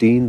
3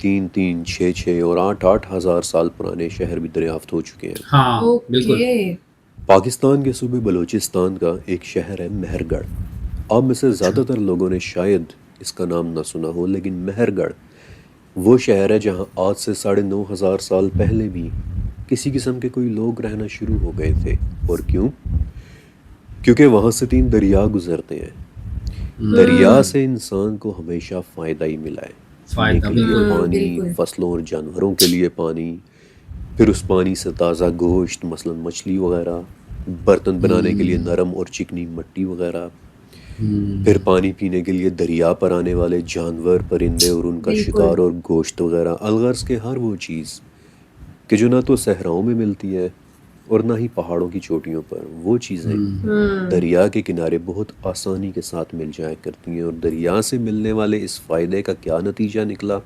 3 6 اور 8 ہزار سال پرانے شہر بھی دریافت ہو چکے ہیں۔ ہاں بالکل اوکے پاکستان کے صوبے بلوچستان کا ایک شہر ہے مہر گڑھ۔ آپ میں سے زیادہ تر لوگوں نے شاید اس کا نام نہ سنا ہو، لیکن مہر گڑھ وہ شہر ہے جہاں آج سے 9,500 سال پہلے بھی کسی قسم کے کوئی لوگ رہنا شروع ہو گئے تھے۔ اور کیوں؟ کیونکہ وہاں سے 3 دریا گزرتے ہیں۔ دریا سے انسان کو ہمیشہ فائدہ ہی ملا ہے، پینے فائدہ کے لیے بالکل پانی، بالکل فصلوں اور جانوروں کے لیے پانی، پھر اس پانی سے تازہ گوشت مثلا مچھلی وغیرہ، برتن بنانے کے لیے نرم اور چکنی مٹی وغیرہ، پھر پانی پینے کے لیے دریا پر آنے والے جانور، پرندے اور ان کا بالکل شکار اور گوشت وغیرہ، الغرض کے ہر وہ چیز کہ جو نہ تو صحراؤں میں ملتی ہے اور نہ ہی پہاڑوں کی چوٹیوں پر، وہ چیزیں دریا کے کنارے بہت آسانی کے ساتھ مل جایا کرتی ہیں۔ اور دریا سے ملنے والے اس فائدے کا کیا نتیجہ نکلا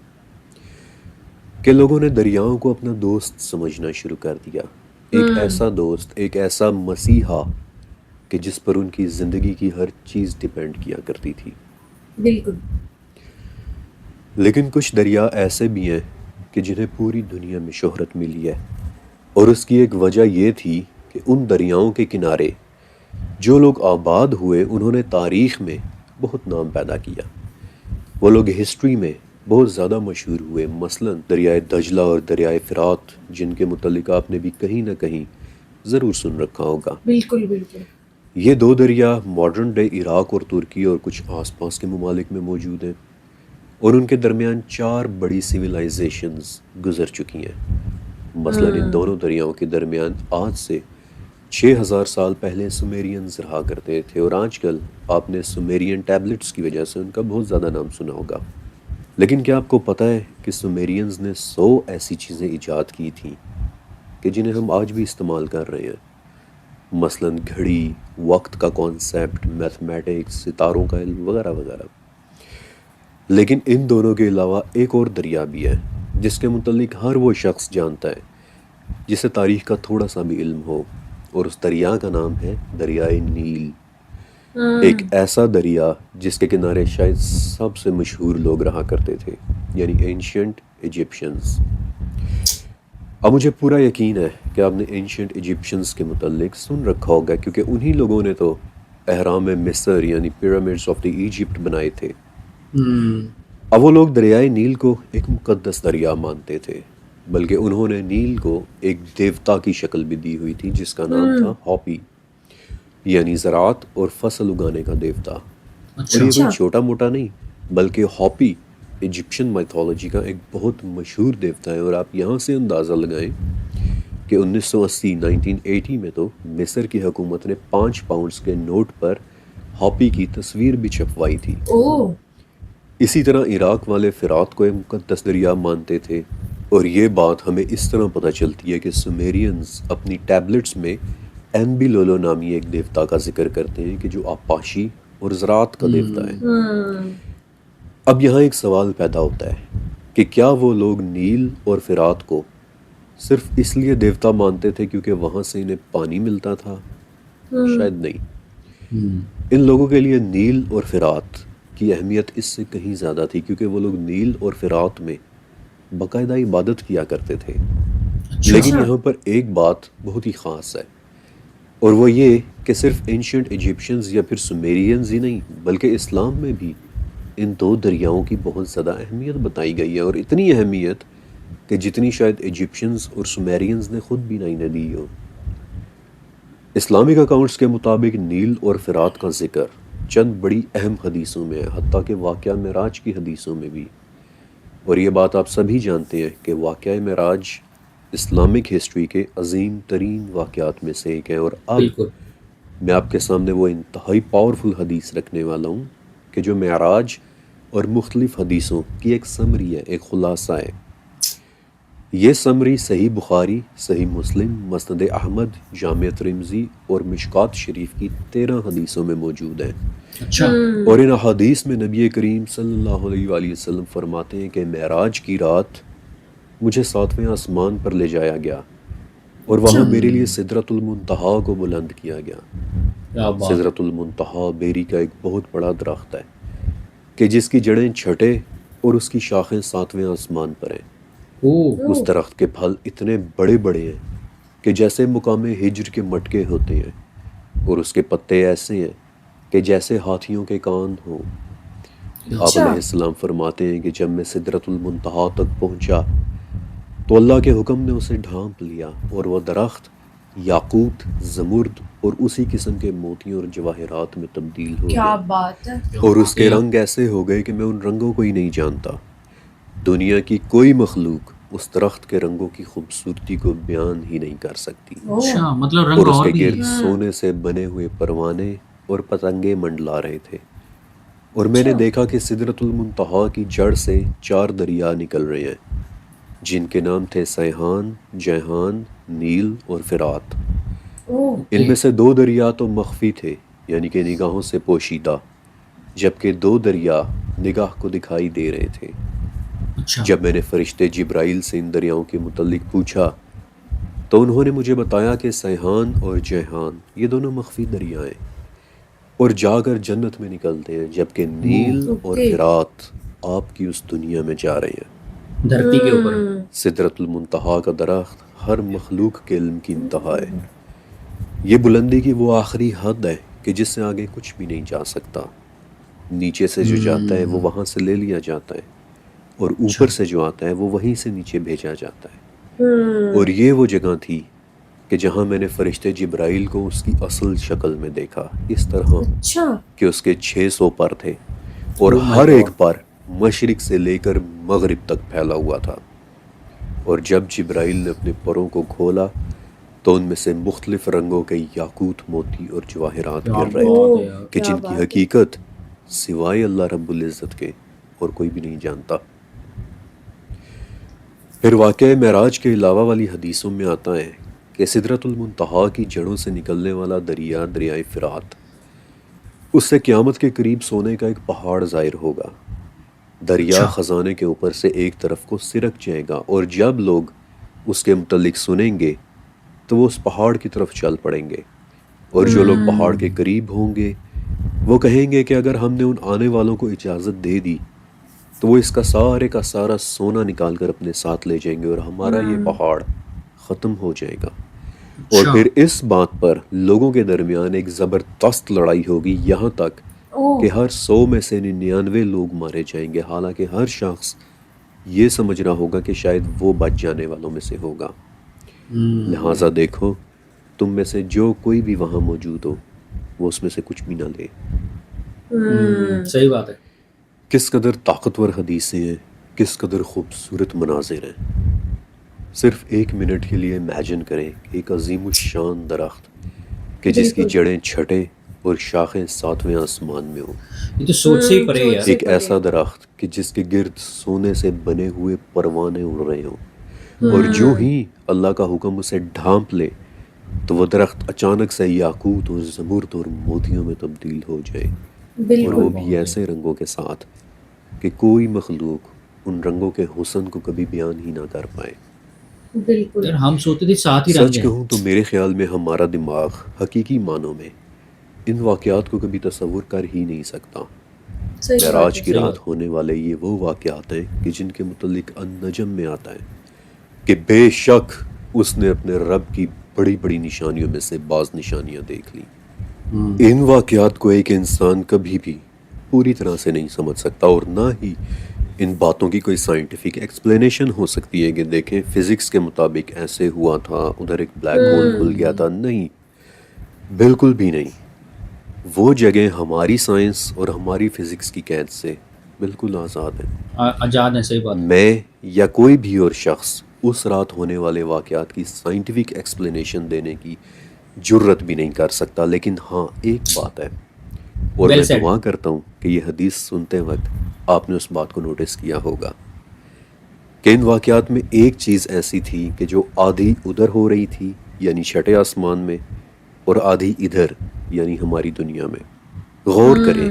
کہ لوگوں نے دریاؤں کو اپنا دوست سمجھنا شروع کر دیا، ایک ایسا دوست، ایک ایسا مسیحا کہ جس پر ان کی زندگی کی ہر چیز ڈیپینڈ کیا کرتی تھی۔ بالکل لیکن کچھ دریا ایسے بھی ہیں کہ جنہیں پوری دنیا میں شہرت ملی ہے، اور اس کی ایک وجہ یہ تھی کہ ان دریاؤں کے کنارے جو لوگ آباد ہوئے انہوں نے تاریخ میں بہت نام پیدا کیا، وہ لوگ ہسٹری میں بہت زیادہ مشہور ہوئے۔ مثلا دریائے دجلہ اور دریائے فرات، جن کے متعلق آپ نے بھی کہیں نہ کہیں ضرور سن رکھا ہوگا۔ بالکل بالکل یہ 2 دریا ماڈرن ڈے عراق اور ترکی اور کچھ آس پاس کے ممالک میں موجود ہیں، اور ان کے درمیان 4 بڑی سویلائزیشنز گزر چکی ہیں۔ مثلا ان دونوں دریاؤں کے درمیان آج سے 6,000 سال پہلے سومیرینز رہا کرتے تھے، اور آج کل آپ نے سومیرین ٹیبلٹس کی وجہ سے ان کا بہت زیادہ نام سنا ہوگا۔ لیکن کیا آپ کو پتہ ہے کہ سومیرینز نے 100 ایسی چیزیں ایجاد کی تھیں کہ جنہیں ہم آج بھی استعمال کر رہے ہیں؟ مثلا گھڑی، وقت کا کانسیپٹ، میتھمیٹکس، ستاروں کا علم وغیرہ وغیرہ۔ لیکن ان دونوں کے علاوہ ایک اور دریا بھی ہے جس کے متعلق ہر وہ شخص جانتا ہے جسے تاریخ کا تھوڑا سا بھی علم ہو، اور اس دریا کا نام ہے دریائے نیل۔ ایک ایسا دریا جس کے کنارے شاید سب سے مشہور لوگ رہا کرتے تھے، یعنی اینشینٹ ایجپشنز۔ اب مجھے پورا یقین ہے کہ آپ نے اینشینٹ ایجپشنز کے متعلق سن رکھا ہوگا، کیونکہ انہی لوگوں نے تو اہرام مصر یعنی پیرامڈز آف دی ایجپٹ بنائے تھے۔ اب وہ لوگ دریائے نیل کو ایک مقدس دریا مانتے تھے، بلکہ انہوں نے نیل کو ایک دیوتا کی شکل بھی دی ہوئی تھی جس کا نام تھا ہاپی، یعنی زراعت اور فصل اگانے کا دیوتا۔ اور یہ کوئی چھوٹا موٹا نہیں، بلکہ ہاپی ایجپشن مائتھولوجی کا ایک بہت مشہور دیوتا ہے۔ اور آپ یہاں سے اندازہ لگائیں کہ 1980 میں تو مصر کی حکومت نے 5 پاؤنڈز کے نوٹ پر ہاپی کی تصویر بھی چھپوائی تھی۔ اسی طرح عراق والے فرات کو ایک مقدس دریا مانتے تھے، اور یہ بات ہمیں اس طرح پتہ چلتی ہے کہ سومیرینز اپنی ٹیبلٹس میں ایمبی لولو نامی ایک دیوتا کا ذکر کرتے ہیں کہ جو آپاشی اور زراعت کا دیوتا ہے۔ اب یہاں ایک سوال پیدا ہوتا ہے کہ کیا وہ لوگ نیل اور فرات کو صرف اس لیے دیوتا مانتے تھے کیونکہ وہاں سے انہیں پانی ملتا تھا؟ شاید نہیں۔ ان لوگوں کے لیے نیل اور فرات کی اہمیت اس سے کہیں زیادہ تھی، کیونکہ وہ لوگ نیل اور فرات میں باقاعدہ عبادت کیا کرتے تھے۔ لیکن یہاں پر ایک بات بہت ہی خاص ہے، اور وہ یہ کہ صرف اینشینٹ ایجپشنز یا پھر سومیرینز ہی نہیں، بلکہ اسلام میں بھی ان 2 دریاؤں کی بہت زیادہ اہمیت بتائی گئی ہے، اور اتنی اہمیت کہ جتنی شاید ایجپشنز اور سومیرینز نے خود بھی نہیں دی ہو۔ اسلامک اکاؤنٹس کے مطابق نیل اور فرات کا ذکر چند بڑی اہم حدیثوں میں ہے، حتیٰ کہ واقعہ معراج کی حدیثوں میں بھی۔ اور یہ بات آپ سبھی جانتے ہیں کہ واقعہ معراج اسلامک ہسٹری کے عظیم ترین واقعات میں سے ایک ہے۔ اور اب میں آپ کے سامنے وہ انتہائی پاورفل حدیث رکھنے والا ہوں کہ جو معراج اور مختلف حدیثوں کی ایک سمری ہے، ایک خلاصہ ہے۔ یہ سمری صحیح بخاری، صحیح مسلم، مسند احمد، جامع ترمذی اور مشکات شریف کی 13 حدیثوں میں موجود ہے۔ اور ان احادیث میں نبی کریم صلی اللہ علیہ وآلہ وسلم فرماتے ہیں کہ معراج کی رات مجھے 7ویں آسمان پر لے جایا گیا، اور وہاں میرے لیے سدرۃ المنتہا کو بلند کیا گیا۔ سدرۃ المنتہا بیری کا ایک بہت بڑا درخت ہے کہ جس کی جڑیں چھٹے اور اس کی شاخیں 7ویں آسمان پر ہیں۔ اوہ اس درخت کے پھل اتنے بڑے بڑے ہیں کہ جیسے مقام ہجر کے مٹکے ہوتے ہیں، اور اس کے پتے ایسے ہیں کہ جیسے ہاتھیوں کے کان ہوں۔ آپ اچھا علیہ السلام فرماتے ہیں کہ جب میں سدرۃ المنتہا تک پہنچا تو اللہ کے حکم نے اسے ڈھانپ لیا، اور وہ درخت یاقوت، زمرد اور اسی قسم کے موتیوں اور جواہرات میں تبدیل ہو کیا گیا، بات ہے. اور اس کے رنگ ایسے ہو گئے کہ میں ان رنگوں کو ہی نہیں جانتا۔ دنیا کی کوئی مخلوق اس درخت کے رنگوں کی خوبصورتی کو بیان ہی نہیں کر سکتی، اچھا مطلب اور رنگ اس اور کے بھی گرد سونے سے بنے ہوئے پروانے اور پتنگے منڈلا رہے تھے۔ اور میں نے دیکھا کہ سدرۃ المنتہا کی جڑ سے 4 دریا نکل رہے ہیں، جن کے نام تھے سیحان، جیحان، نیل اور فرات۔ ان میں سے 2 دریا تو مخفی تھے، یعنی کہ نگاہوں سے پوشیدہ، جبکہ 2 دریا نگاہ کو دکھائی دے رہے تھے۔ اچھا جب میں نے فرشتے جبرائیل سے ان دریاؤں کے متعلق پوچھا تو انہوں نے مجھے بتایا کہ سیحان اور جیحان یہ دونوں مخفی دریا ہیں اور جا کر جنت میں نکلتے ہیں، جبکہ نیل اور فرات آپ کی اس دنیا میں جا رہے ہیں۔ دھرتی کے اوپر سدرۃ المنتہا کا درخت ہر مخلوق کے علم کی انتہا ہے۔ یہ بلندی کی وہ آخری حد ہے کہ جس سے آگے کچھ بھی نہیں جا سکتا۔ نیچے سے جو جاتا ہے وہ وہاں سے لے لیا جاتا ہے، اور اوپر سے جو آتا ہے وہ وہیں سے نیچے بھیجا جاتا ہے۔ اور یہ وہ جگہ تھی کہ جہاں میں نے فرشتے جبرائیل کو اس کی اصل شکل میں دیکھا، اس طرح اچھا کہ اس کے 600 پر تھے، اور ہر ایک پر مشرق سے لے کر مغرب تک پھیلا ہوا تھا۔ اور جب جبرائیل نے اپنے پروں کو کھولا تو ان میں سے مختلف رنگوں کے یاقوت، موتی اور جواہرات گر رہے تھے کہ جن کی حقیقت سوائے اللہ رب العزت کے اور کوئی بھی نہیں جانتا۔ پھر واقعہ معراج کے علاوہ والی حدیثوں میں آتا ہے کہ سدرۃ المنتہا کی جڑوں سے نکلنے والا دریا، دریائے فرات، اس سے قیامت کے قریب سونے کا ایک پہاڑ ظاہر ہوگا۔ دریا خزانے کے اوپر سے ایک طرف کو سرک جائے گا، اور جب لوگ اس کے متعلق سنیں گے تو وہ اس پہاڑ کی طرف چل پڑیں گے، اور جو لوگ پہاڑ کے قریب ہوں گے وہ کہیں گے کہ اگر ہم نے ان آنے والوں کو اجازت دے دی تو وہ اس کا سارا سونا نکال کر اپنے ساتھ لے جائیں گے، اور ہمارا یہ پہاڑ ختم ہو جائے گا۔ اور پھر اس بات پر لوگوں کے درمیان ایک زبردست لڑائی ہوگی، یہاں تک کہ ہر 100 میں سے 99 لوگ مارے جائیں گے، حالانکہ ہر شخص یہ سمجھ رہا ہوگا کہ شاید وہ بچ جانے والوں میں سے ہوگا۔ لہٰذا دیکھو، تم میں سے جو کوئی بھی وہاں موجود ہو وہ اس میں سے کچھ بھی نہ لے۔ صحیح بات ہے۔ کس قدر طاقتور حدیثیں ہیں، کس قدر خوبصورت مناظر ہیں۔ صرف 1 منٹ کے لیے امیجن کریں کہ ایک عظیم الشان درخت کہ جس کی جڑیں 6 اور شاخیں 7ویں آسمان میں ہوں، یہ تو سوچ سے ہی پرے ہے یار۔ ایک ایسا درخت کہ جس کے گرد سونے سے بنے ہوئے پروانے اڑ رہے ہوں، اور جو ہی اللہ کا حکم اسے ڈھانپ لے تو وہ درخت اچانک سے یاقوت اور زمرد اور موتیوں میں تبدیل ہو جائے، اور وہ بھی ایسے رنگوں کے ساتھ کہ کوئی مخلوق ان رنگوں کے حسن کو کبھی بیان ہی نہ کر پائے۔ بالکل یار ہم سوچتے تھے 7 ہی رنگ سچ ہیں۔ کہوں تو میرے خیال میں ہمارا دماغ حقیقی معنوں میں ان واقعات کو کبھی تصور کر ہی نہیں سکتا۔ معراج کی رات ہونے والے یہ وہ واقعات ہیں کہ جن کے متعلق النجم میں آتا ہے کہ بے شک اس نے اپنے رب کی بڑی بڑی نشانیوں میں سے بعض نشانیاں دیکھ لی۔ ان واقعات کو ایک انسان کبھی بھی پوری طرح سے نہیں سمجھ سکتا، اور نہ ہی ان باتوں کی کوئی سائنٹیفک ایکسپلینیشن ہو سکتی ہے کہ دیکھیں فزکس کے مطابق ایسے ہوا تھا، ادھر ایک بلیک ہول کھل گیا تھا۔ نہیں، بالکل بھی نہیں۔ وہ جگہ ہماری سائنس اور ہماری فزکس کی قید سے بالکل آزاد ہیں۔ آزاد ہیں، صحیح بات۔ میں یا کوئی بھی اور شخص اس رات ہونے والے واقعات کی سائنٹیفک ایکسپلینیشن دینے کی جرت بھی نہیں کر سکتا، لیکن ہاں ایک بات ہے، اور میں دعا کرتا ہوں کہ یہ حدیث سنتے وقت آپ نے اس بات کو نوٹس کیا ہوگا کہ ان واقعات میں ایک چیز ایسی تھی کہ جو آدھی ادھر ہو رہی تھی یعنی 6 آسمان میں، اور آدھی ادھر یعنی ہماری دنیا میں۔ غور کریں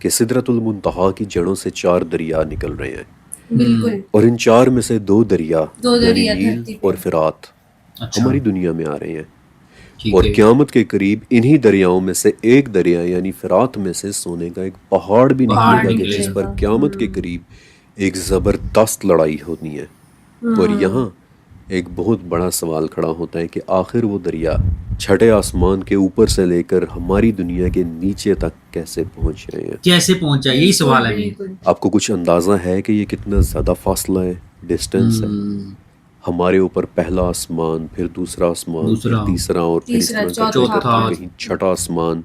کہ سدرۃ المنتہا کی جڑوں سے 4 دریا نکل رہے ہیں، بالکل، اور ان 4 میں سے 2 دریا یعنی دریا نیل دھرتی پہ۔ اور فرات اچھا ہماری دنیا میں آ رہے ہیں، ٹھیک اور ہے۔ قیامت کے قریب انہی دریاؤں میں سے ایک دریا یعنی فرات میں سے سونے کا ایک پہاڑ بھی نکلے گا کہ جس پر قیامت کے قریب ایک زبردست لڑائی ہونی ہے. اور یہاں ایک بہت بڑا سوال کھڑا ہوتا ہے کہ آخر وہ دریا چھٹے آسمان کے اوپر سے لے کر ہماری دنیا کے نیچے تک کیسے پہنچ رہے ہیں. کیسے پہنچا, یہی سوال ہے. بالکل. آپ کو کچھ اندازہ ہے کہ یہ کتنا زیادہ فاصلہ ہے, ڈسٹینس ہے؟ ہمارے اوپر پہلا آسمان, پھر دوسرا آسمان, پھر تیسرا, اور پھر اس تیسرا, طرح کرتے چوتھا. کرتے کہیں چھٹا آسمان,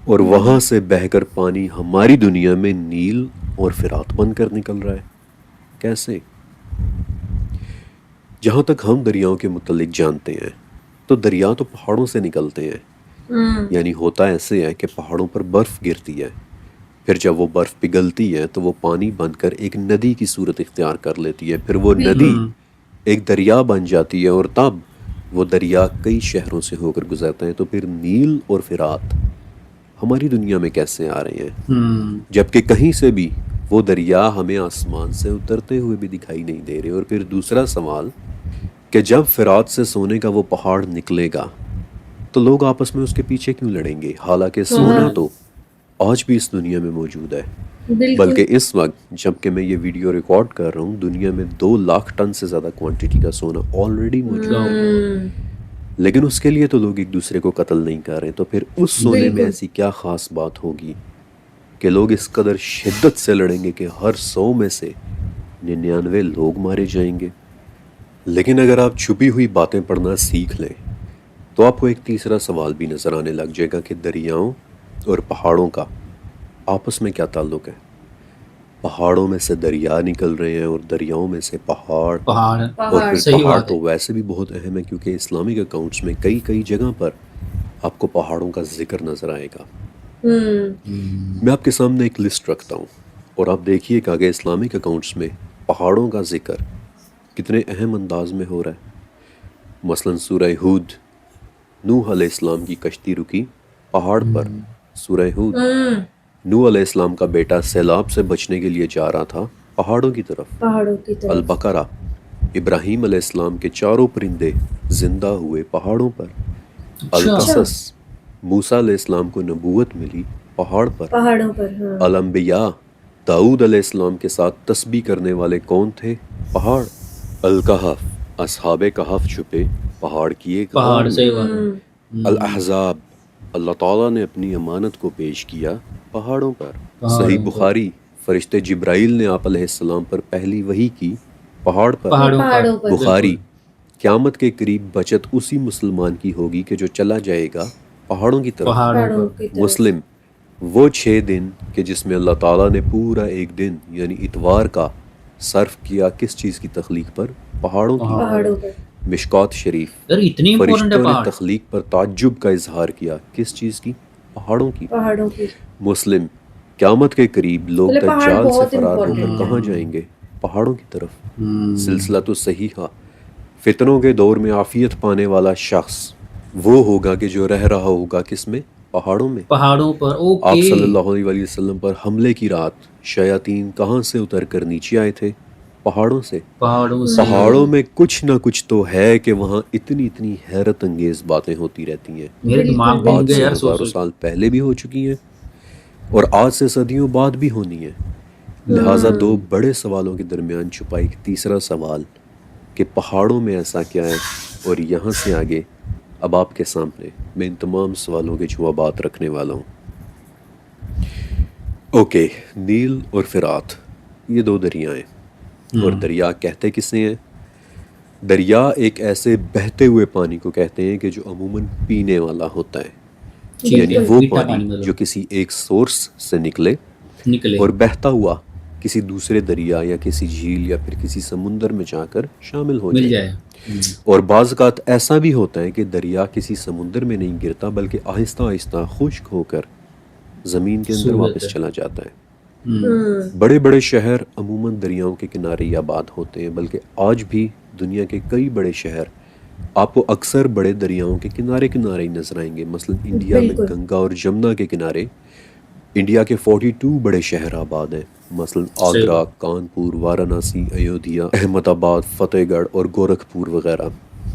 اور وہاں سے بہہ کر پانی ہماری دنیا میں نیل اور فرات بن کر نکل رہا ہے. کیسے؟ جہاں تک ہم دریاؤں کے متعلق جانتے ہیں تو دریا تو پہاڑوں سے نکلتے ہیں. یعنی ہوتا ایسے ہے کہ پہاڑوں پر برف گرتی ہے, پھر جب وہ برف پگھلتی ہے تو وہ پانی بن کر ایک ندی کی صورت اختیار کر لیتی ہے, پھر وہ ندی ایک دریا بن جاتی ہے, اور تب وہ دریا کئی شہروں سے ہو کر گزرتا ہے. تو پھر نیل اور فرات ہماری دنیا میں کیسے آ رہے ہیں, جبکہ کہیں سے بھی وہ دریا ہمیں آسمان سے اترتے ہوئے بھی دکھائی نہیں دے رہے. اور پھر دوسرا سوال کہ جب فرات سے سونے کا وہ پہاڑ نکلے گا تو لوگ آپس میں اس کے پیچھے کیوں لڑیں گے, حالانکہ سونا تو آج بھی اس دنیا میں موجود ہے. بلکہ اس وقت جب کہ میں یہ ویڈیو ریکارڈ کر رہا ہوں, دنیا میں 2 لاکھ ٹن سے زیادہ کوانٹٹی کا سونا آلریڈی موجود ہے, لیکن اس کے لیے تو لوگ ایک دوسرے کو قتل نہیں کر رہے. تو پھر اس سونے میں ایسی کیا خاص بات ہوگی کہ لوگ اس قدر شدت سے لڑیں گے کہ ہر 100 میں سے 99 لوگ مارے جائیں گے. لیکن اگر آپ چھپی ہوئی باتیں پڑھنا سیکھ لیں تو آپ کو ایک تیسرا سوال بھی نظر آنے لگ جائے گا کہ دریاؤں اور پہاڑوں کا آپس میں کیا تعلق ہے. پہاڑوں میں سے دریا نکل رہے ہیں اور دریاؤں میں سے پہاڑ, اور پھر پہاڑ تو ویسے بھی بہت اہم ہے کیونکہ اسلامک اکاؤنٹس میں کئی جگہ پر آپ کو پہاڑوں کا ذکر نظر آئے گا. میں آپ کے سامنے ایک لسٹ رکھتا ہوں اور آپ دیکھیے کہ آگے اسلامک اکاؤنٹس میں پہاڑوں کا ذکر کتنے اہم انداز میں ہو رہا ہے. مثلا سورہ ہود, نوح علیہ السلام کی کشتی رکی پہاڑ پر. سورہ ہود, نوح علیہ السلام کا بیٹا سیلاب سے بچنے کے لیے جا رہا تھا پہاڑوں کی طرف. البقرہ, ابراہیم علیہ السلام کے 4 پرندے زندہ ہوئے پہاڑوں پر. القصص, موسیٰ علیہ السلام کو نبوت ملی پہاڑ پر. الانبیاء, داؤد علیہ السلام کے ساتھ تسبیح کرنے والے کون تھے؟ پہاڑ. الکہف, اصحاب کہف چھپے پہاڑ کی ایک غار میں. الاحزاب, اللہ تعالیٰ نے اپنی امانت کو پیش کیا پہاڑوں پر. صحیح بخاری, فرشتے جبرائیل نے آپ علیہ السلام پر پہلی وحی کی پہاڑ پر. بخاری, قیامت کے قریب بچت اسی مسلمان کی ہوگی کہ جو چلا جائے گا پہاڑوں کی طرف. مسلم, وہ 6 دن کہ جس میں اللہ تعالیٰ نے پورا ایک دن یعنی اتوار کا صرف کیا کس چیز کی تخلیق پر؟ پہاڑوں کی. مشکات شریف, فرشتوں نے تخلیق پر تعجب کا اظہار کیا کس چیز کی؟ پہاڑوں کی. مسلم, قیامت کے قریب لوگ دجال سے فرار ہو کر کہاں جائیں گے؟ پہاڑوں کی طرف. سلسلہ صحیحہ, فتنوں کے دور میں عافیت پانے والا شخص وہ ہوگا کہ جو رہ رہا ہوگا کس میں؟ پہاڑوں میں. پہاڑوں پر. آپ صلی اللہ علیہ وسلم پر حملے کی رات شیاطین کہاں سے اتر کر نیچے آئے تھے؟ پہاڑوں سے. پہاڑوں میں کچھ نہ کچھ تو ہے کہ وہاں اتنی حیرت انگیز باتیں ہوتی رہتی ہیں. میرے دماغ میں آج سے ہزاروں سال پہلے بھی ہو چکی ہیں اور آج سے صدیوں بعد بھی ہونی ہیں. لہٰذا 2 بڑے سوالوں کے درمیان چھپا ایک تیسرا سوال کہ پہاڑوں میں ایسا کیا ہے. اور یہاں سے آگے اب آپ کے سامنے میں ان تمام سوالوں کے جوابات رکھنے والا ہوں. اوکے, نیل اور فرات یہ 2 دریائیں, اور دریا کہتے کسے ہیں؟ دریا ایک ایسے بہتے ہوئے پانی کو کہتے ہیں کہ جو عموماً پینے والا ہوتا ہے. یعنی وہ پانی جو کسی ایک سورس سے نکلے اور بہتا ہوا کسی دوسرے دریا یا کسی جھیل یا پھر کسی سمندر میں جا کر شامل ہو جائے. اور بعض اوقات ایسا بھی ہوتا ہے کہ دریا کسی سمندر میں نہیں گرتا بلکہ آہستہ آہستہ خشک ہو کر زمین کے اندر واپس چلا جاتا ہے. بڑے بڑے شہر عموماً دریاؤں کے کنارے ہی آباد ہوتے ہیں, بلکہ آج بھی دنیا کے کئی بڑے شہر آپ کو اکثر بڑے دریاؤں کے کنارے ہی نظر آئیں گے. مثلا انڈیا میں گنگا اور جمنا کے کنارے انڈیا کے 42 بڑے شہر آباد ہیں. مثلا آگرہ, کانپور, وارانسی, ایودھیا, احمد آباد, فتح گڑھ اور گورکھپور وغیرہ.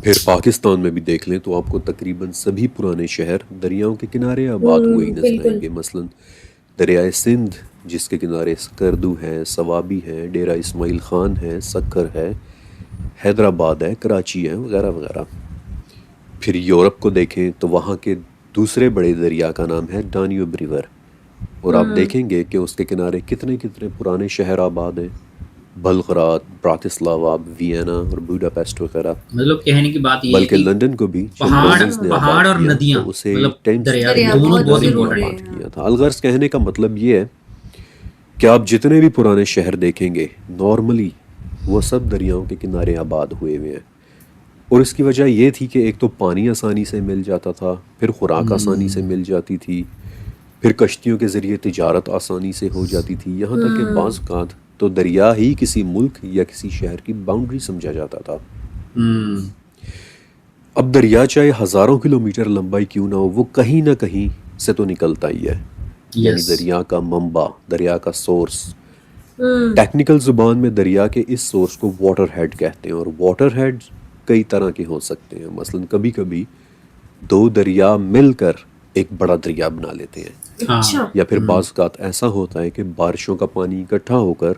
پھر پاکستان میں بھی دیکھ لیں تو آپ کو تقریباً سبھی پرانے شہر دریاؤں کے کنارے آباد ہوئے ہی نظر آئیں گے. مثلا دریائے سندھ جس کے کنارے سکردو ہے، ثوابی ہے، ڈیرہ اسماعیل خان ہے، سکر ہے، حیدرآباد ہے، کراچی ہے، وغیرہ وغیرہ۔ پھر یورپ کو دیکھیں تو وہاں کے دوسرے بڑے دریا کا نام ہے ڈانیوب ریور، اور آپ دیکھیں گے کہ اس کے کنارے کتنے کتنے پرانے شہر آباد ہیں، بلغراد، براتسلاوا، وینا اور بوڈاپیسٹ وغیرہ۔ مطلب کہنے کی بات یہ ہے بلکہ کہ لندن کو بھی جب پہاڑ رومنز نے پہاڑ آباد اور کیا ندیاں تو اسے مطلب ٹیمز دریا کے دونوں ذریعے بہت سے امپورٹنٹ آباد ہیں۔ کیا تھا۔ الغرض کہنے کا مطلب یہ ہے کہ آپ جتنے بھی پرانے شہر دیکھیں گے نارملی وہ سب دریاؤں کے کنارے آباد ہوئے ہوئے ہیں، اور اس کی وجہ یہ تھی کہ ایک تو پانی آسانی سے مل جاتا تھا، پھر خوراک آسانی سے مل جاتی تھی، پھر کشتیوں کے ذریعے تجارت آسانی سے ہو جاتی تھی، یہاں تک کہ بعض اوقات تو دریا ہی کسی ملک یا کسی شہر کی باؤنڈری سمجھا جاتا تھا۔ اب دریا چاہے ہزاروں کلومیٹر لمبائی کیوں نہ ہو، وہ کہیں نہ کہیں سے تو نکلتا ہی ہے، یعنی یس دریا کا منبع، دریا کا سورس۔ ٹیکنیکل زبان میں دریا کے اس سورس کو واٹر ہیڈ کہتے ہیں، اور واٹر ہیڈ کئی طرح کے ہو سکتے ہیں، مثلا کبھی کبھی دو دریا مل کر ایک بڑا دریا بنا لیتے ہیں، اچھا یا پھر بعض اوقات ایسا ہوتا ہے کہ بارشوں کا پانی اکٹھا ہو کر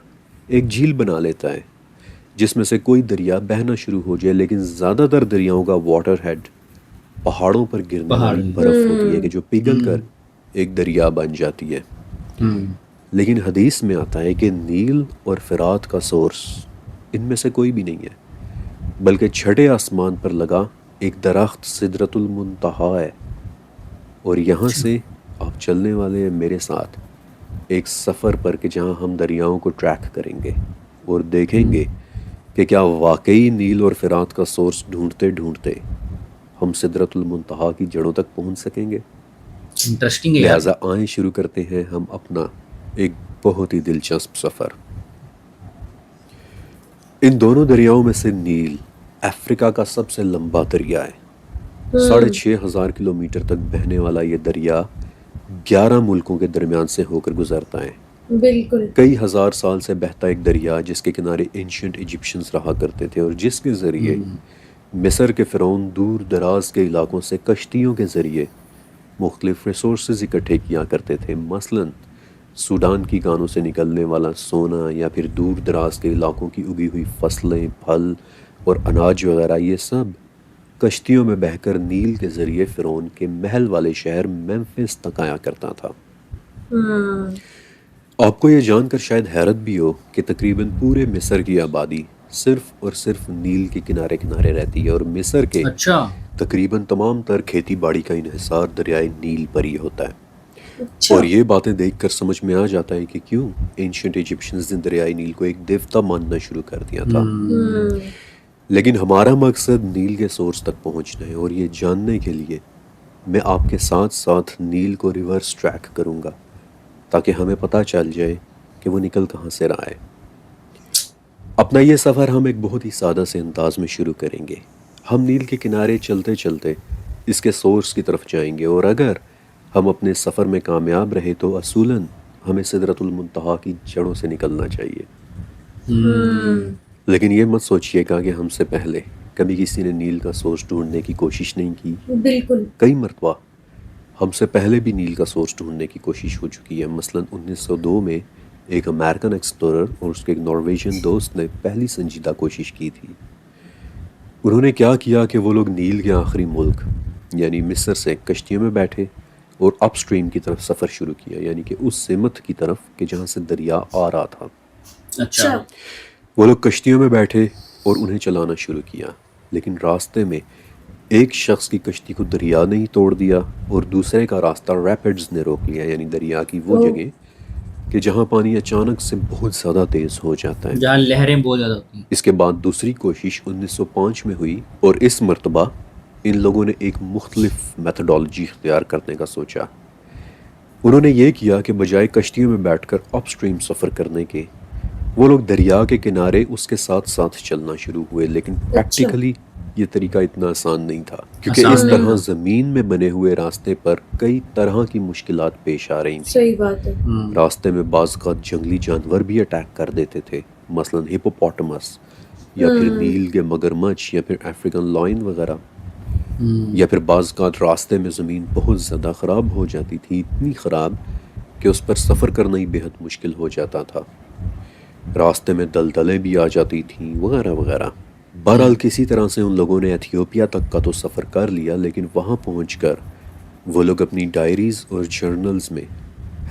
ایک جھیل بنا لیتا ہے جس میں سے کوئی دریا بہنا شروع ہو جائے، لیکن زیادہ تر دریاؤں کا واٹر ہیڈ پہاڑوں پر گرنے والی برف ہوتی ہے کہ جو پگھل کر ایک دریا بن جاتی ہے۔ لیکن حدیث میں آتا ہے کہ نیل اور فرات کا سورس ان میں سے کوئی بھی نہیں ہے، بلکہ چھٹے آسمان پر لگا ایک درخت سدرۃ المنتہا ہے، اور یہاں سے آپ چلنے والے ہیں میرے ساتھ ایک سفر پر کہ جہاں ہم دریاؤں کو ٹریک کریں گے اور دیکھیں گے کہ کیا واقعی نیل اور فرات کا سورس ڈھونڈتے ڈھونڈتے ہم سدرۃ المنتہا کی جڑوں تک پہنچ سکیں گے۔ انٹرسٹنگ ہے یار۔ لہٰذا آئیں شروع کرتے ہیں ہم اپنا ایک بہت ہی دلچسپ سفر۔ ان دونوں دریاؤں میں سے نیل افریقہ کا سب سے لمبا دریا ہے۔ 6,500 کلومیٹر تک بہنے والا یہ دریا 11 ملکوں کے درمیان سے ہو کر گزرتا ہے۔ بالکل کئی ہزار سال سے بہتا ایک دریا جس کے کنارے اینشینٹ ایجپشنز رہا کرتے تھے، اور جس کے ذریعے مصر کے فرعون دور دراز کے علاقوں سے کشتیوں کے ذریعے مختلف ریسورسز اکٹھے کیا کرتے تھے، مثلاً سوڈان کی کانوں سے نکلنے والا سونا، یا پھر دور دراز کے علاقوں کی اگی ہوئی فصلیں، پھل اور اناج وغیرہ، یہ سب کشتیوں میں بہہ کر نیل کے ذریعے فرعون کے محل والے شہر میمفس تک آیا کرتا تھا۔ آپ کو یہ جان کر شاید حیرت بھی ہو کہ تقریباً پورے مصر کی آبادی صرف اور صرف نیل کے کنارے کنارے رہتی ہے، اور مصر کے اچھا تقریباً تمام تر کھیتی باڑی کا انحصار دریائے نیل پر ہی ہوتا ہے۔ اچھا اور یہ باتیں دیکھ کر سمجھ میں آ جاتا ہے کہ کیوں اینشینٹ ایجپشنز نے دریائے نیل کو ایک دیوتا ماننا شروع کر دیا تھا۔ لیکن ہمارا مقصد نیل کے سورس تک پہنچنا ہے، اور یہ جاننے کے لیے میں آپ کے ساتھ ساتھ نیل کو ریورس ٹریک کروں گا تاکہ ہمیں پتہ چل جائے کہ وہ نکل کہاں سے رہا ہے۔ اپنا یہ سفر ہم ایک بہت ہی سادہ سے انداز میں شروع کریں گے۔ ہم نیل کے کنارے چلتے چلتے اس کے سورس کی طرف جائیں گے، اور اگر ہم اپنے سفر میں کامیاب رہے تو اصولاً ہمیں سدرۃ المنتہا کی جڑوں سے نکلنا چاہیے۔ لیکن یہ مت سوچیے گا کہ ہم سے پہلے کبھی کسی نے نیل کا سورس ڈھونڈنے کی کوشش نہیں کی۔ بالکل کئی مرتبہ ہم سے پہلے بھی نیل کا سورس ڈھونڈنے کی کوشش ہو چکی ہے، مثلاً 1902 میں ایک امریکن ایکسپلورر اور اس کے ایک نارویجین دوست نے پہلی سنجیدہ کوشش کی تھی۔ انہوں نے کیا کیا کہ وہ لوگ نیل کے آخری ملک یعنی مصر سے کشتیوں میں بیٹھے اور اپ سٹریم کی طرف سفر شروع کیا، یعنی کہ اس سمت کی طرف کہ جہاں سے دریا آ رہا تھا۔ اچھا وہ لوگ کشتیوں میں بیٹھے اور انہیں چلانا شروع کیا، لیکن راستے میں ایک شخص کی کشتی کو دریا نے ہی توڑ دیا اور دوسرے کا راستہ ریپڈز نے روک لیا، یعنی دریا کی وہ جگہ کہ جہاں پانی اچانک سے بہت زیادہ تیز ہو جاتا ہے، جہاں لہریں بہت زیادہ ہوتی ہیں۔ اس کے بعد دوسری کوشش 1905 میں ہوئی، اور اس مرتبہ ان لوگوں نے ایک مختلف میتھڈالوجی اختیار کرنے کا سوچا۔ انہوں نے یہ کیا کہ بجائے کشتیوں میں بیٹھ کر اپ سٹریم سفر کرنے کے، وہ لوگ دریا کے کنارے اس کے ساتھ ساتھ چلنا شروع ہوئے، لیکن پریکٹیکلی یہ طریقہ اتنا آسان نہیں تھا، کیونکہ اس طرح زمین میں بنے ہوئے راستے پر کئی طرح کی مشکلات پیش آ رہی تھیں۔ صحیح بات ہے۔ راستے میں بعض اوقات جنگلی جانور بھی اٹیک کر دیتے تھے، مثلا ہپوپوٹمس، یا پھر نیل کے مگرمچھ، یا پھر افریقن لائن وغیرہ، یا پھر بعض اوقات راستے میں زمین بہت زیادہ خراب ہو جاتی تھی، اتنی خراب کہ اس پر سفر کرنا ہی بہت مشکل ہو جاتا تھا، راستے میں دلدلیں بھی آ جاتی تھیں وغیرہ وغیرہ۔ بہرحال کسی طرح سے ان لوگوں نے ایتھیوپیا تک کا تو سفر کر لیا، لیکن وہاں پہنچ کر وہ لوگ اپنی ڈائریز اور جرنلز میں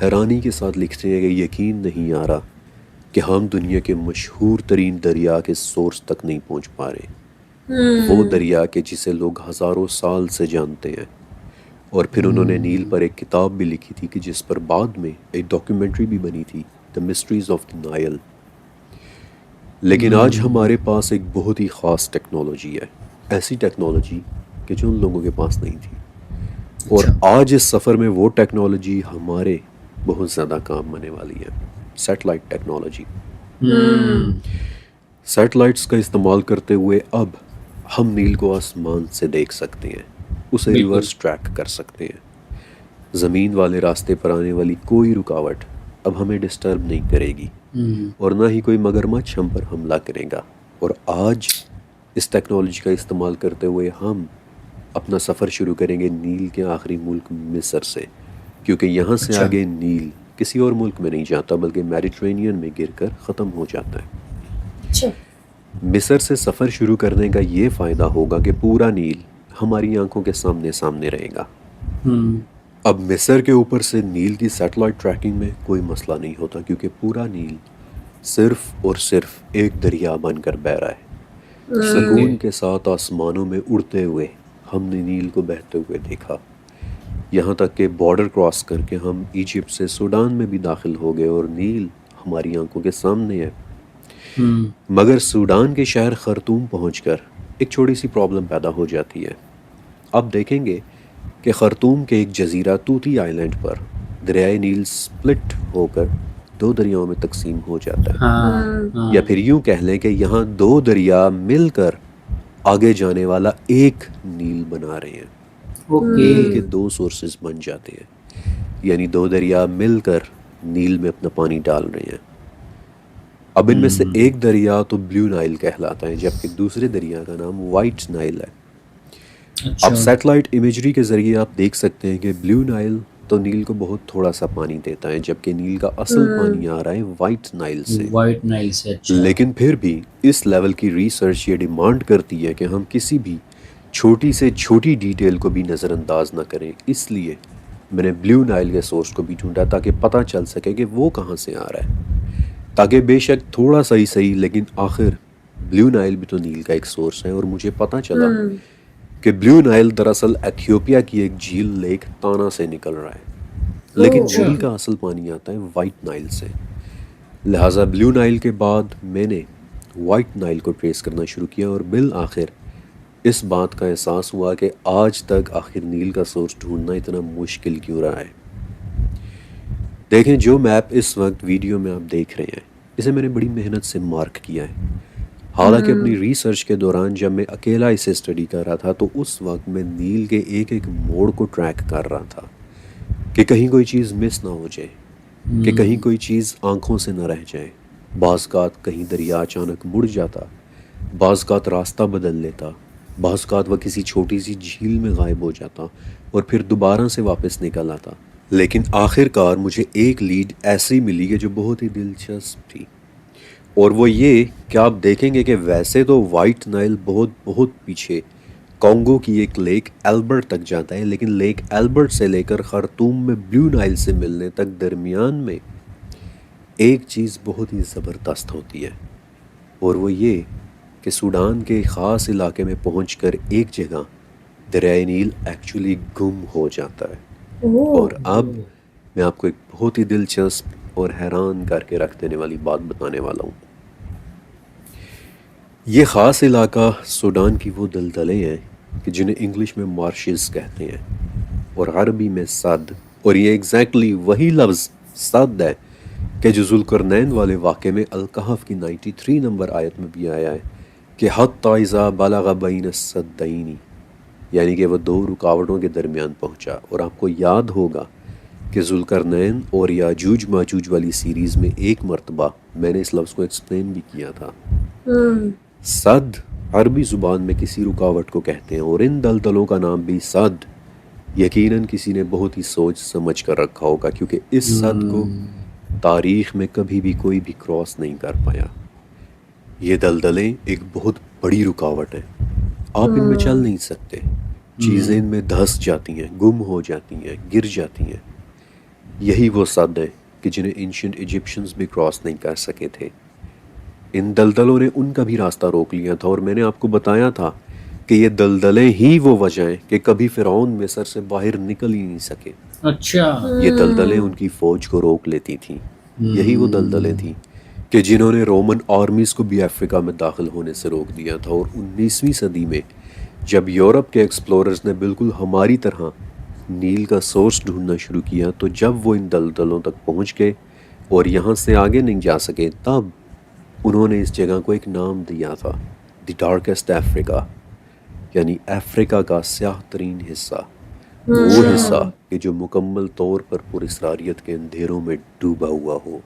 حیرانی کے ساتھ لکھتے ہیں کہ یقین نہیں آ رہا کہ ہم دنیا کے مشہور ترین دریا کے سورس تک نہیں پہنچ پا رہے، وہ دریا کہ جسے لوگ ہزاروں سال سے جانتے ہیں۔ اور پھر انہوں نے نیل پر ایک کتاب بھی لکھی تھی کہ جس پر بعد میں ایک ڈاکیومنٹری بھی بنی تھی، دا مسٹریز آف دی نائل۔ لیکن آج ہمارے پاس ایک بہت ہی خاص ٹیکنالوجی ہے، ایسی ٹیکنالوجی کہ جو ان لوگوں کے پاس نہیں تھی، اور آج اس سفر میں وہ ٹیکنالوجی ہمارے بہت زیادہ کام آنے والی ہے، سیٹلائٹ ٹیکنالوجی۔ سیٹلائٹس کا استعمال کرتے ہوئے اب ہم نیل کو آسمان سے دیکھ سکتے ہیں، اسے ریورس ٹریک کر سکتے ہیں۔ زمین والے راستے پر آنے والی کوئی رکاوٹ اب ہمیں ڈسٹرب نہیں کرے گی، اور نہ ہی کوئی مگرمچھ ہم پر حملہ کرے گا۔ اور آج اس ٹیکنالوجی کا استعمال کرتے ہوئے ہم اپنا سفر شروع کریں گے نیل کے آخری ملک مصر سے، کیونکہ یہاں سے آگے نیل کسی اور ملک میں نہیں جاتا بلکہ میڈیٹرینین میں گر کر ختم ہو جاتا ہے۔ مصر سے سفر شروع کرنے کا یہ فائدہ ہوگا کہ پورا نیل ہماری آنکھوں کے سامنے سامنے رہے گا۔ اب مصر کے اوپر سے نیل کی سیٹلائٹ ٹریکنگ میں کوئی مسئلہ نہیں ہوتا، کیونکہ پورا نیل صرف اور صرف ایک دریا بن کر بہہ رہا ہے۔ سکون کے ساتھ آسمانوں میں اڑتے ہوئے ہم نے نیل کو بہتے ہوئے دیکھا، یہاں تک کہ بارڈر کراس کر کے ہم ایجپٹ سے سوڈان میں بھی داخل ہو گئے اور نیل ہماری آنکھوں کے سامنے ہے۔ مگر سوڈان کے شہر خرطوم پہنچ کر ایک چھوٹی سی پرابلم پیدا ہو جاتی ہے۔ آپ دیکھیں گے کہ خرطوم کے ایک جزیرہ توتی آئی لینڈ پر دریائے نیل سپلٹ ہو کر دو دریاؤں میں تقسیم ہو جاتا ہے، یا پھر یوں کہہ لیں کہ یہاں دو دریا مل کر آگے جانے والا ایک نیل بنا رہے ہیں، نیل کے دو سورسز بن جاتے ہیں، یعنی دو دریا مل کر نیل میں اپنا پانی ڈال رہے ہیں۔ اب ان میں سے ایک دریا تو بلیو نائل کہلاتا ہے، جبکہ دوسرے دریا کا نام وائٹ نائل ہے۔ اب سیٹلائٹ امیجری کے ذریعے آپ دیکھ سکتے ہیں کہ بلیو نائل تو نیل کو بہت تھوڑا سا پانی دیتا ہے، جبکہ نیل کا اصل پانی آ رہا ہے وائٹ نائل سے۔ لیکن پھر بھی اس لیول کی ریسرچ یہ ڈیمانڈ کرتی ہے کہ ہم کسی بھی چھوٹی سے چھوٹی ڈیٹیل کو بھی نظر انداز نہ کریں، اس لیے میں نے بلیو نائل کے سورس کو بھی ڈھونڈا تاکہ پتہ چل سکے کہ وہ کہاں سے آ رہا ہے، تاکہ بے شک تھوڑا سا ہی صحیح لیکن آخر بلیو نائل بھی تو نیل کا ایک سورس ہے۔ اور مجھے پتہ چلا کہ بلیو نائل دراصل ایتھیوپیا کی ایک جھیل لیک تانا سے نکل رہا ہے، لیکن نیل کا اصل پانی آتا ہے وائٹ نائل سے۔ لہٰذا بلیو نائل کے بعد میں نے وائٹ نائل کو ٹریس کرنا شروع کیا، اور بالآخر اس بات کا احساس ہوا کہ آج تک آخر نیل کا سورس ڈھونڈنا اتنا مشکل کیوں رہا ہے۔ دیکھیں، جو میپ اس وقت ویڈیو میں آپ دیکھ رہے ہیں اسے میں نے بڑی محنت سے مارک کیا ہے، حالانکہ اپنی ریسرچ کے دوران جب میں اکیلا اسے اسٹڈی کر رہا تھا تو اس وقت میں نیل کے ایک ایک موڑ کو ٹریک کر رہا تھا کہ کہیں کوئی چیز مس نہ ہو جائے، کہ کہیں کوئی چیز آنکھوں سے نہ رہ جائے۔ بعض اوقات کہیں دریا اچانک مڑ جاتا، بعض اوقات راستہ بدل لیتا، بعض اوقات وہ کسی چھوٹی سی جھیل میں غائب ہو جاتا اور پھر دوبارہ سے واپس نکل آتا۔ لیکن آخر کار مجھے ایک لیڈ ایسی ملی کہ جو بہت ہی دلچسپ تھی، اور وہ یہ کہ آپ دیکھیں گے کہ ویسے تو وائٹ نائل بہت بہت پیچھے کانگو کی ایک لیک ایلبرٹ تک جاتا ہے، لیکن لیک ایلبرٹ سے لے کر خرطوم میں بلیو نائل سے ملنے تک درمیان میں ایک چیز بہت ہی زبردست ہوتی ہے، اور وہ یہ کہ سوڈان کے خاص علاقے میں پہنچ کر ایک جگہ دریائے نیل ایکچولی گم ہو جاتا ہے۔ اور اب میں آپ کو ایک بہت ہی دلچسپ اور حیران کر کے رکھ دینے والی بات بتانے والا ہوں۔ یہ خاص علاقہ سوڈان کی وہ دلدلیں ہیں کہ جنہیں انگلش میں مارشز کہتے ہیں اور عربی میں سد، اور یہ ایگزیکٹلی وہی لفظ سد ہے کہ جو ذوالقرنین والے واقعے میں الکہف کی 93 نمبر آیت میں بھی آیا ہے کہ حتی اذا بلغ بین السدین، یعنی کہ وہ دو رکاوٹوں کے درمیان پہنچا۔ اور آپ کو یاد ہوگا کہ ذوالقرنین اور یاجوج ماجوج والی سیریز میں ایک مرتبہ میں نے اس لفظ کو ایکسپلین بھی کیا تھا۔ سد عربی زبان میں کسی رکاوٹ کو کہتے ہیں، اور ان دلدلوں کا نام بھی سد یقیناً کسی نے بہت ہی سوچ سمجھ کر رکھا ہوگا، کیونکہ اس سد کو تاریخ میں کبھی بھی کوئی بھی کراس نہیں کر پایا۔ یہ دلدلیں ایک بہت بڑی رکاوٹ ہیں، آپ ان میں چل نہیں سکتے، چیزیں ان میں دھس جاتی ہیں، گم ہو جاتی ہیں، گر جاتی ہیں۔ یہی وہ سد ہیں کہ جنہیں اینشنٹ ایجپشنز بھی کراس نہیں کر سکے تھے۔ ان دلدلوں نے ان کا بھی راستہ روک لیا تھا، اور میں نے آپ کو بتایا تھا کہ یہ دلدلیں ہی وہ وجہ ہیں کہ کبھی فرعون مصر سے باہر نکل ہی نہیں سکے۔ اچھا، یہ دلدلیں ان کی فوج کو روک لیتی تھیں۔ یہی وہ دلدلیں تھیں کہ جنہوں نے رومن آرمیز کو بھی افریقہ میں داخل ہونے سے روک دیا تھا، اور 19ویں صدی میں جب یورپ کے ایکسپلوررز نے بالکل ہماری طرح نیل کا سورس ڈھونڈنا شروع کیا، تو جب وہ ان دلدلوں تک پہنچ گئے اور یہاں سے آگے نہیں جا سکے، تب انہوں نے اس جگہ کو ایک نام دیا تھا، دی ڈارکسٹ افریقہ، یعنی افریقہ کا سیاہ ترین حصہ، وہ حصہ کہ جو مکمل طور پر پراسراریت کے اندھیروں میں ڈوبا ہوا ہو،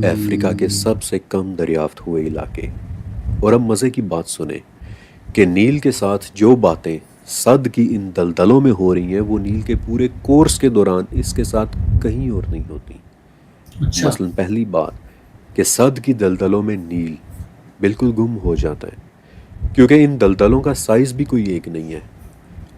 افریقہ کے سب سے کم دریافت ہوئے علاقے۔ اور اب مزے کی بات سنیں کہ نیل کے ساتھ جو باتیں سد کی ان دلدلوں میں ہو رہی ہیں، وہ نیل کے پورے کورس کے دوران اس کے ساتھ کہیں اور نہیں ہوتی۔ اچھا، مثلا پہلی بات کہ سد کی دلدلوں میں نیل بالکل گم ہو جاتا ہے، کیونکہ ان دلدلوں کا سائز بھی کوئی ایک نہیں ہے۔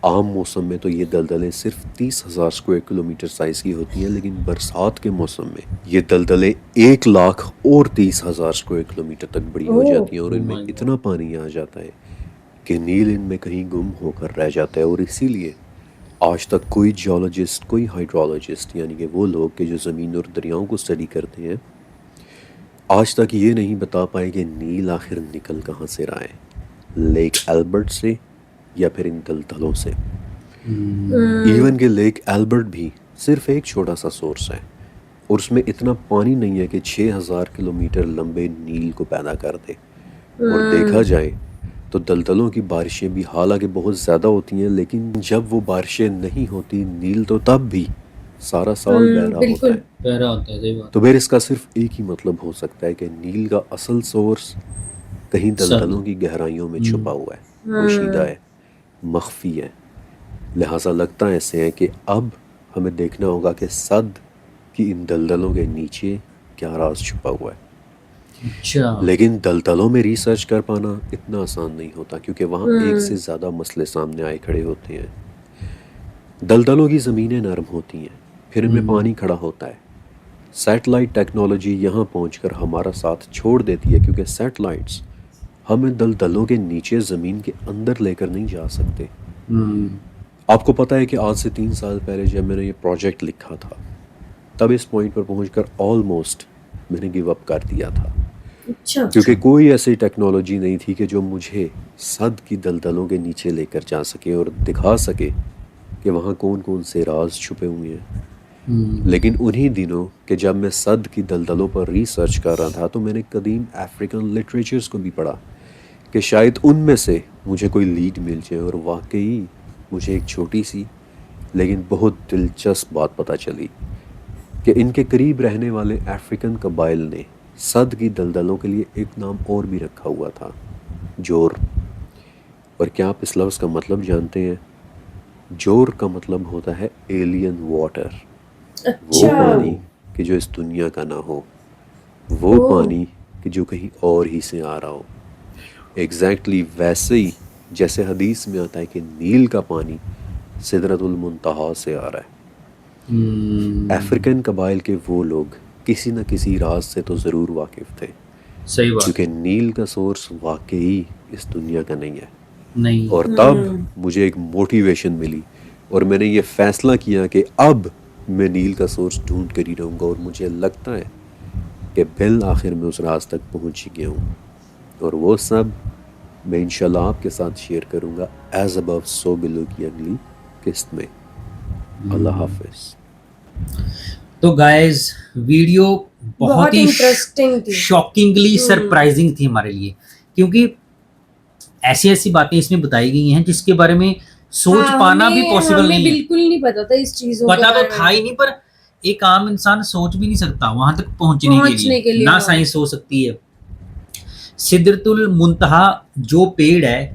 عام موسم میں تو یہ دلدلیں صرف 30,000 اسکوائر کلومیٹر سائز کی ہوتی ہیں، لیکن برسات کے موسم میں یہ دلدلیں 1,30,000 اسکوائر کلومیٹر تک بڑی ہو جاتی ہیں، اور ان میں اتنا پانی آ جاتا ہے کہ نیل ان میں کہیں گم ہو کر رہ جاتا ہے۔ اور اسی لیے آج تک کوئی جیولوجسٹ، کوئی ہائیڈرولوجسٹ، یعنی کہ وہ لوگ کہ جو زمین اور دریاؤں کو اسٹڈی کرتے ہیں، آج تک یہ نہیں بتا پائے کہ نیل آخر نکل کہاں سے رہا ہے، لیک ایلبرٹ سے یا پھر ان دلدلوں سے۔ ایون کہ لیک ایلبرٹ بھی صرف ایک چھوٹا سا سورس ہے، اور اس میں اتنا پانی نہیں ہے کہ 6,000 کلومیٹر لمبے نیل کو پیدا کر دے۔ اور دیکھا جائے تو دلدلوں کی بارشیں بھی حالانکہ بہت زیادہ ہوتی ہیں، لیکن جب وہ بارشیں نہیں ہوتی، نیل تو تب بھی سارا سال بہہ رہا ہوتا ہے۔ بہرا ہوتا ہے، صحیح بات۔ تو پھر اس کا صرف ایک ہی مطلب ہو سکتا ہے کہ نیل کا اصل سورس کہیں دلدلوں کی گہرائیوں میں چھپا ہوا ہے، پوشیدہ ہے، مخفی ہے۔ لہٰذا لگتا ایسے ہے کہ اب ہمیں دیکھنا ہوگا کہ سد کی ان دلدلوں کے نیچے کیا راز چھپا ہوا ہے۔ اچھا، لیکن دلدلوں میں ریسرچ کر پانا اتنا آسان نہیں ہوتا، کیونکہ وہاں ایک سے زیادہ مسئلے سامنے آئے کھڑے ہوتے ہیں۔ دلدلوں کی زمینیں نرم ہوتی ہیں، پھر ان میں پانی کھڑا ہوتا ہے۔ سیٹلائٹ ٹیکنالوجی یہاں پہنچ کر ہمارا ساتھ چھوڑ دیتی ہے، کیونکہ سیٹلائٹس ہمیں دلدلوں کے نیچے زمین کے اندر لے کر نہیں جا سکتے۔ آپ کو پتہ ہے کہ آج سے 3 سال پہلے جب میں نے یہ پروجیکٹ لکھا تھا، تب اس پوائنٹ پر پہنچ کر آلموسٹ میں نے گیو اپ کر دیا تھا، اچھا، کیونکہ کوئی ایسی ٹیکنالوجی نہیں تھی کہ جو مجھے سد کی دلدلوں کے نیچے لے کر جا سکے اور دکھا سکے کہ وہاں کون کون سے راز چھپے ہوئے ہیں۔ لیکن انہی دنوں کہ جب میں سد کی دلدلوں پر ریسرچ کر رہا تھا، تو میں نے قدیم افریقن لٹریچرز کو بھی پڑھا کہ شاید ان میں سے مجھے کوئی لیڈ مل جائے، اور واقعی مجھے ایک چھوٹی سی لیکن بہت دلچسپ بات پتہ چلی کہ ان کے قریب رہنے والے افریقن قبائل نے سد کی دلدلوں کے لیے ایک نام اور بھی رکھا ہوا تھا، جور۔ اور کیا آپ اس لفظ کا مطلب جانتے ہیں؟ جور کا مطلب ہوتا ہے ایلین واٹر، وہ اچھا، پانی کہ جو اس دنیا کا نہ ہو، وہ پانی کہ جو کہیں اور ہی سے آ رہا ہو۔ ایگزیکٹلی ویسے ہی جیسے حدیث میں آتا ہے کہ نیل کا پانی سدرۃ المنتہا سے آ رہا ہے۔ افریقن قبائل کے وہ لوگ کسی نہ کسی راز سے تو ضرور واقف تھے، صحیح بات، کیونکہ نیل کا سورس واقعی اس دنیا کا نہیں ہے۔ نہیں، اور تب مجھے ایک موٹیویشن ملی، اور میں نے یہ فیصلہ کیا کہ اب میں نیل کا سورس ڈھونڈ کر ہی رہوں گا، اور مجھے لگتا ہے کہ بالآخر میں اس راز تک پہنچ ہی گیا ہوں، اور وہ سب میں انشاءاللہ آپ کے ساتھ شیئر کروں گا ایز ابو سو بلو کی اگلی قسط میں۔ اللہ حافظ۔ تو گائز ویڈیو بہت بہت ہی انٹرسٹنگ تھی۔ شاکنگلی سرپرائزنگ تھی ہمارے لیے، کیونکہ ایسی ایسی باتیں اس میں بتائی گئی ہیں جس کے بارے میں سوچ پانا بھی پاسبل نہیں ہے۔ بالکل نہیں پتا تھا اس چیزوں کے پتا تو بارے تھا ہی نہیں، پر ایک عام انسان سوچ بھی نہیں سکتا وہاں تک پہنچنے کے لیے، نہ سائنس ہو سکتی ہے۔ سدرۃ المنتہا جو پیڑ ہے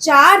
4